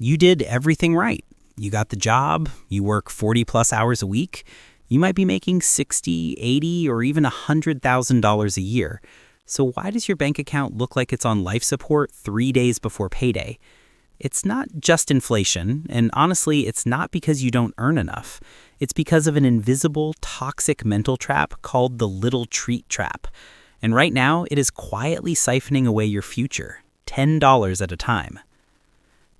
You did everything right. You got the job, you work 40 plus hours a week, you might be making 60, 80, or even $100,000 a year. So why does your bank account look like it's on life support 3 days before payday? It's not just inflation, and honestly, it's not because you don't earn enough. It's because of an invisible, toxic mental trap called the little treat trap. And right now, it is quietly siphoning away your future, $10 at a time.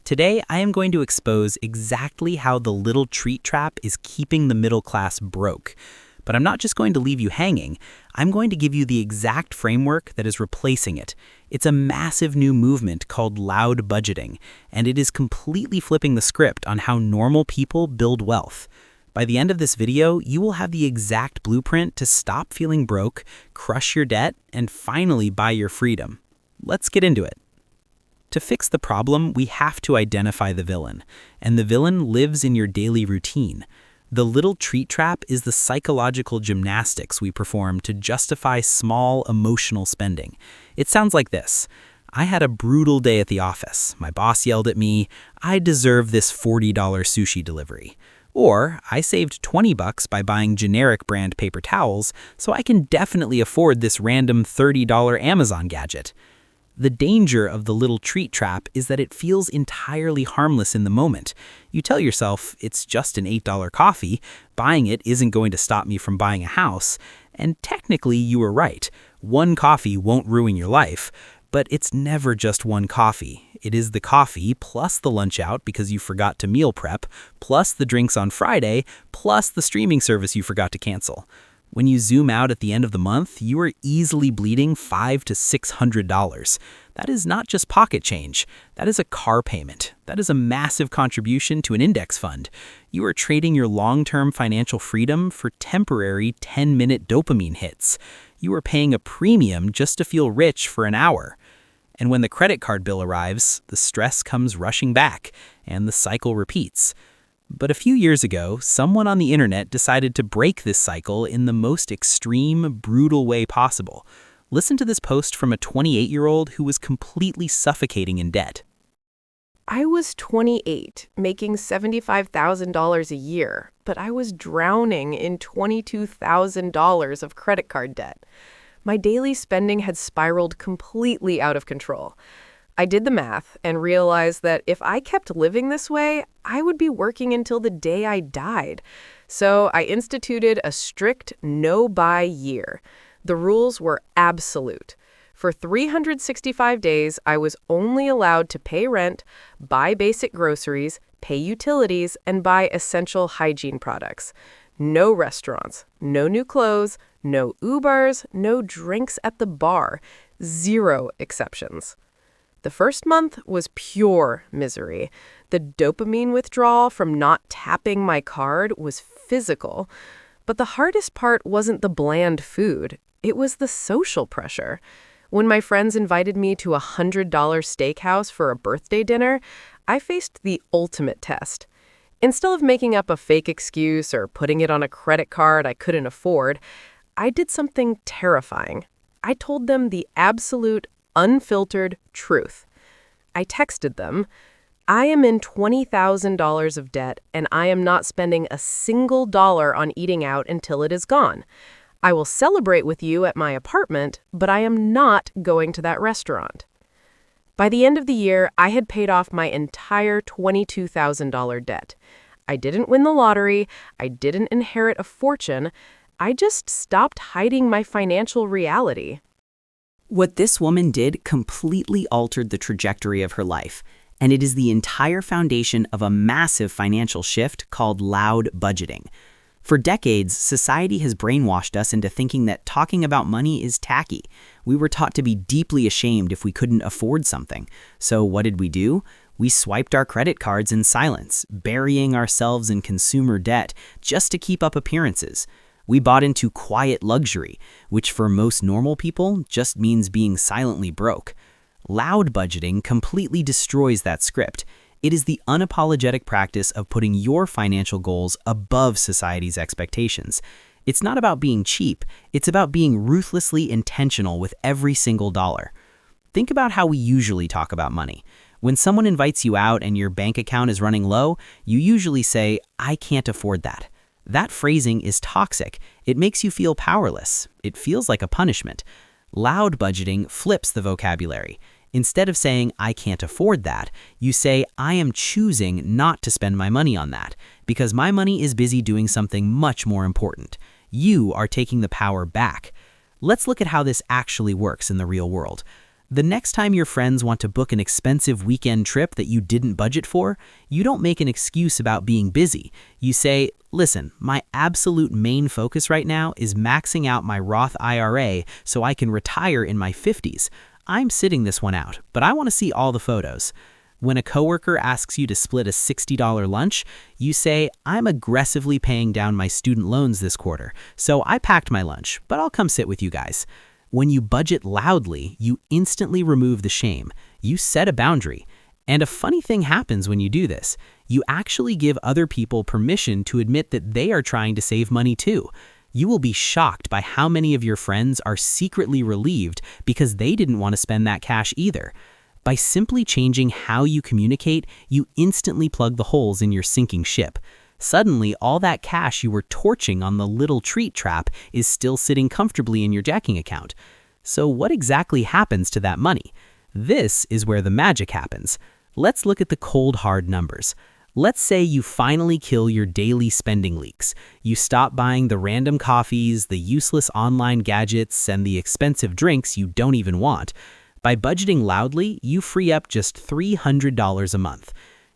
Today, I am going to expose exactly how the little treat trap is keeping the middle class broke. But I'm not just going to leave you hanging. I'm going to give you the exact framework that is replacing it. It's a massive new movement called loud budgeting, and it is completely flipping the script on how normal people build wealth. By the end of this video, you will have the exact blueprint to stop feeling broke, crush your debt, and finally buy your freedom. Let's get into it. To fix the problem, we have to identify the villain, and the villain lives in your daily routine. The little treat trap is the psychological gymnastics we perform to justify small emotional spending. It sounds like this. I had a brutal day at the office. My boss yelled at me, I deserve this $40 sushi delivery. Or I saved $20 by buying generic brand paper towels, so I can definitely afford this random $30 Amazon gadget. The danger of the little treat trap is that it feels entirely harmless in the moment. You tell yourself, it's just an $8 coffee, buying it isn't going to stop me from buying a house, and technically you were right. One coffee won't ruin your life, but it's never just one coffee. It is the coffee plus the lunch out because you forgot to meal prep, plus the drinks on Friday, plus the streaming service you forgot to cancel. When you zoom out at the end of the month, you are easily bleeding $500 to $600. That is not just pocket change. That is a car payment. That is a massive contribution to an index fund. You are trading your long-term financial freedom for temporary 10-minute dopamine hits. You are paying a premium just to feel rich for an hour. And when the credit card bill arrives, the stress comes rushing back, and the cycle repeats. But a few years ago, someone on the internet decided to break this cycle in the most extreme, brutal way possible. Listen to this post from a 28-year-old who was completely suffocating in debt. I was 28, making $75,000 a year, but I was drowning in $22,000 of credit card debt. My daily spending had spiraled completely out of control. I did the math and realized that if I kept living this way, I would be working until the day I died. So I instituted a strict no-buy year. The rules were absolute. For 365 days, I was only allowed to pay rent, buy basic groceries, pay utilities, and buy essential hygiene products. No restaurants, no new clothes, no Ubers, no drinks at the bar. 0 exceptions. The first month was pure misery. The dopamine withdrawal from not tapping my card was physical. But the hardest part wasn't the bland food. It was the social pressure. When my friends invited me to a $100 steakhouse for a birthday dinner, I faced the ultimate test. Instead of making up a fake excuse or putting it on a credit card I couldn't afford, I did something terrifying. I told them the absolute, unfiltered truth. I texted them, I am in $20,000 of debt and I am not spending a single dollar on eating out until it is gone. I will celebrate with you at my apartment, but I am not going to that restaurant. By the end of the year, I had paid off my entire $22,000 debt. I didn't win the lottery. I didn't inherit a fortune. I just stopped hiding my financial reality. What this woman did completely altered the trajectory of her life, and it is the entire foundation of a massive financial shift called loud budgeting. For decades, society has brainwashed us into thinking that talking about money is tacky. We were taught to be deeply ashamed if we couldn't afford something. So what did we do? We swiped our credit cards in silence, burying ourselves in consumer debt just to keep up appearances. We bought into quiet luxury, which for most normal people just means being silently broke. Loud budgeting completely destroys that script. It is the unapologetic practice of putting your financial goals above society's expectations. It's not about being cheap, it's about being ruthlessly intentional with every single dollar. Think about how we usually talk about money. When someone invites you out and your bank account is running low, you usually say, "I can't afford that." That phrasing is toxic. It makes you feel powerless. It feels like a punishment. Loud budgeting flips the vocabulary. Instead of saying, "I can't afford that," you say, "I am choosing not to spend my money on that because my money is busy doing something much more important." You are taking the power back. Let's look at how this actually works in the real world. The next time your friends want to book an expensive weekend trip that you didn't budget for, you don't make an excuse about being busy. You say, "Listen, my absolute main focus right now is maxing out my Roth IRA so I can retire in my 50s. I'm sitting this one out, but I want to see all the photos." When a coworker asks you to split a $60 lunch, you say, "I'm aggressively paying down my student loans this quarter, so I packed my lunch, but I'll come sit with you guys." When you budget loudly, you instantly remove the shame. You set a boundary. And a funny thing happens when you do this. You actually give other people permission to admit that they are trying to save money too. You will be shocked by how many of your friends are secretly relieved because they didn't want to spend that cash either. By simply changing how you communicate, you instantly plug the holes in your sinking ship. Suddenly, all that cash you were torching on the little treat trap is still sitting comfortably in your checking account. So what exactly happens to that money? This is where the magic happens. Let's look at the cold hard numbers. Let's say you finally kill your daily spending leaks. You stop buying the random coffees, the useless online gadgets, and the expensive drinks you don't even want. By budgeting loudly, you free up just $300 a month.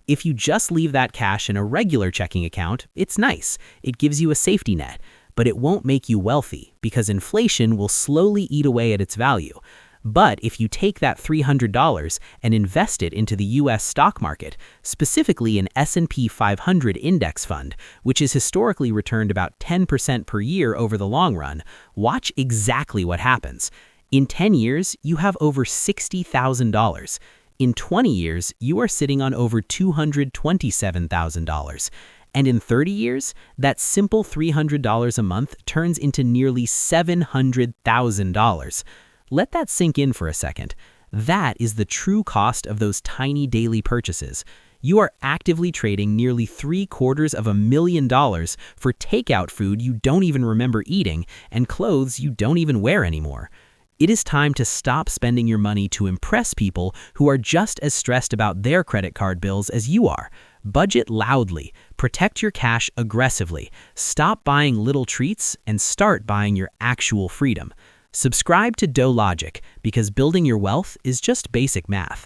If you just leave that cash in a regular checking account, it's nice. It gives you a safety net, but it won't make you wealthy because inflation will slowly eat away at its value. But if you take that $300 and invest it into the US stock market, specifically an S&P 500 index fund, which has historically returned about 10% per year over the long run, watch exactly what happens. In 10 years, you have over $60,000. In 20 years, you are sitting on over $227,000. And in 30 years, that simple $300 a month turns into nearly $700,000. Let that sink in for a second. That is the true cost of those tiny daily purchases. You are actively trading nearly $750,000 for takeout food you don't even remember eating and clothes you don't even wear anymore. It is time to stop spending your money to impress people who are just as stressed about their credit card bills as you are. Budget loudly, protect your cash aggressively, stop buying little treats, and start buying your actual freedom. Subscribe to DoughLogic because building your wealth is just basic math.